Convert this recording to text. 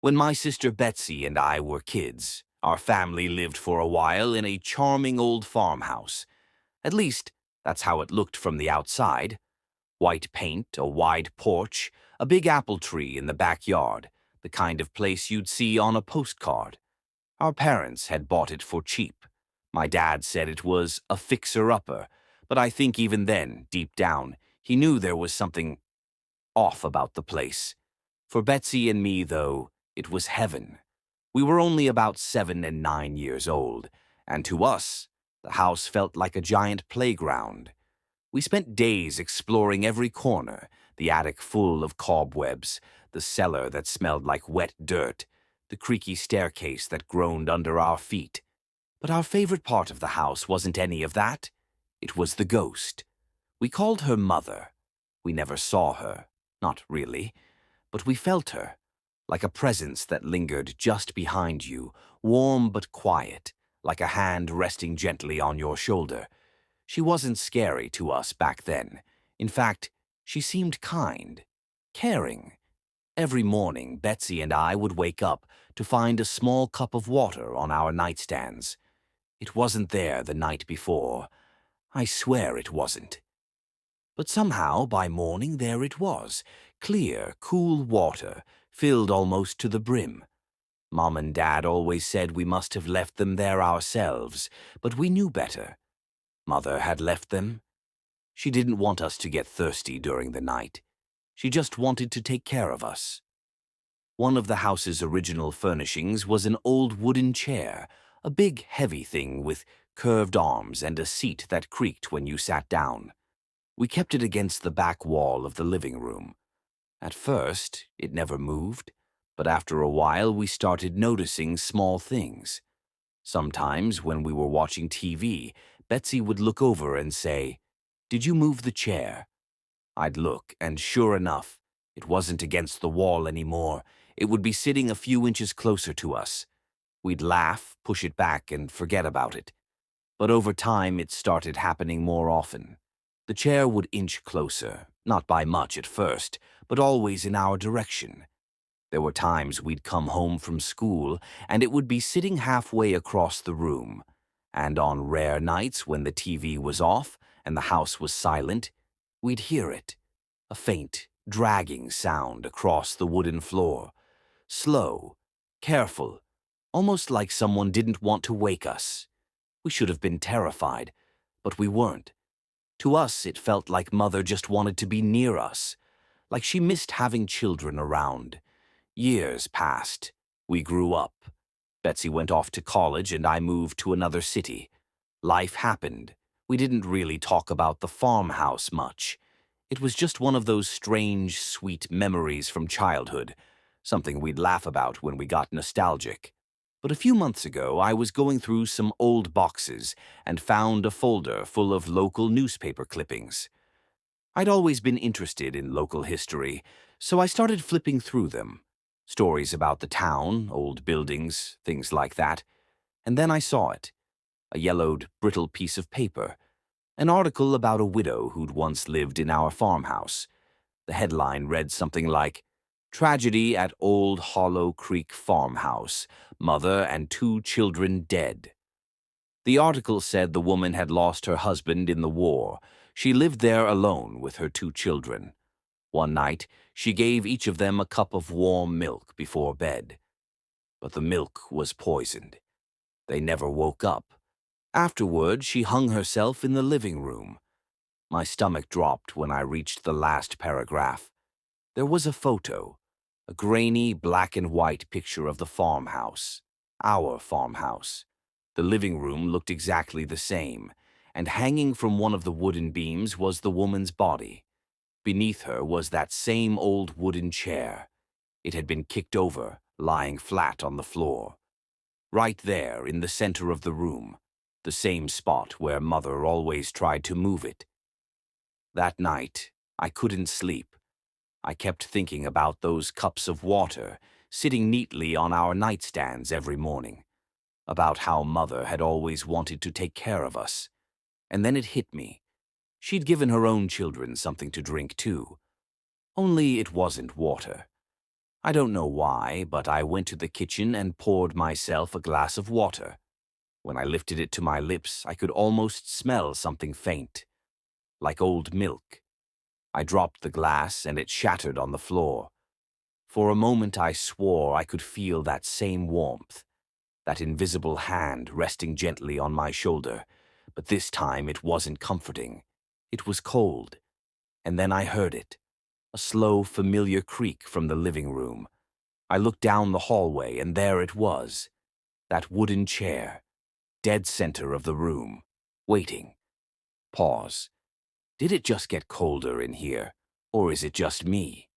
When my sister Betsy and I were kids, our family lived for a while in a charming old farmhouse. At least, that's how it looked from the outside. White paint, a wide porch, a big apple tree in the backyard, the kind of place you'd see on a postcard. Our parents had bought it for cheap. My dad said it was a fixer-upper, but I think even then, deep down, he knew there was something off about the place. For Betsy and me, though, it was heaven. We were only about 7 and 9 years old, and to us, the house felt like a giant playground. We spent days exploring every corner, the attic full of cobwebs, the cellar that smelled like wet dirt, the creaky staircase that groaned under our feet. But our favorite part of the house wasn't any of that. It was the ghost. We called her Mother. We never saw her, not really, but we felt her, like a presence that lingered just behind you, warm but quiet, like a hand resting gently on your shoulder. She wasn't scary to us back then. In fact, she seemed kind, caring. Every morning, Betsy and I would wake up to find a small cup of water on our nightstands. It wasn't there the night before. I swear it wasn't. But somehow, by morning, there it was, clear, cool water, filled almost to the brim. Mom and Dad always said we must have left them there ourselves, but we knew better. Mother had left them. She didn't want us to get thirsty during the night. She just wanted to take care of us. One of the house's original furnishings was an old wooden chair, a big, heavy thing with curved arms and a seat that creaked when you sat down. We kept it against the back wall of the living room. At first, it never moved, but after a while we started noticing small things. Sometimes, when we were watching TV, Betsy would look over and say, "Did you move the chair?" I'd look, and sure enough, it wasn't against the wall anymore. It would be sitting a few inches closer to us. We'd laugh, push it back, and forget about it. But over time, it started happening more often. The chair would inch closer, not by much at first, but always in our direction. There were times we'd come home from school, and it would be sitting halfway across the room. And on rare nights when the TV was off and the house was silent, we'd hear it, a faint, dragging sound across the wooden floor. Slow, careful, almost like someone didn't want to wake us. We should have been terrified, but we weren't. To us, it felt like Mother just wanted to be near us, like she missed having children around. Years passed. We grew up. Betsy went off to college and I moved to another city. Life happened. We didn't really talk about the farmhouse much. It was just one of those strange, sweet memories from childhood, something we'd laugh about when we got nostalgic. But a few months ago, I was going through some old boxes and found a folder full of local newspaper clippings. I'd always been interested in local history, so I started flipping through them. Stories about the town, old buildings, things like that. And then I saw it. A yellowed, brittle piece of paper. An article about a widow who'd once lived in our farmhouse. The headline read something like, "Tragedy at Old Hollow Creek Farmhouse. Mother and 2 children dead." The article said the woman had lost her husband in the war. She lived there alone with her 2 children. One night, she gave each of them a cup of warm milk before bed. But the milk was poisoned. They never woke up. Afterward, she hung herself in the living room. My stomach dropped when I reached the last paragraph. There was a photo, a grainy black and white picture of the farmhouse, our farmhouse. The living room looked exactly the same, and hanging from one of the wooden beams was the woman's body. Beneath her was that same old wooden chair. It had been kicked over, lying flat on the floor. Right there in the center of the room, the same spot where Mother always tried to move it. That night, I couldn't sleep. I kept thinking about those cups of water sitting neatly on our nightstands every morning, about how Mother had always wanted to take care of us. And then it hit me. She'd given her own children something to drink too. Only it wasn't water. I don't know why, but I went to the kitchen and poured myself a glass of water. When I lifted it to my lips, I could almost smell something faint, like old milk. I dropped the glass and it shattered on the floor. For a moment I swore I could feel that same warmth, that invisible hand resting gently on my shoulder, but this time it wasn't comforting. It was cold. And then I heard it, a slow, familiar creak from the living room. I looked down the hallway and there it was, that wooden chair, dead center of the room, waiting. Pause. Did it just get colder in here, or is it just me?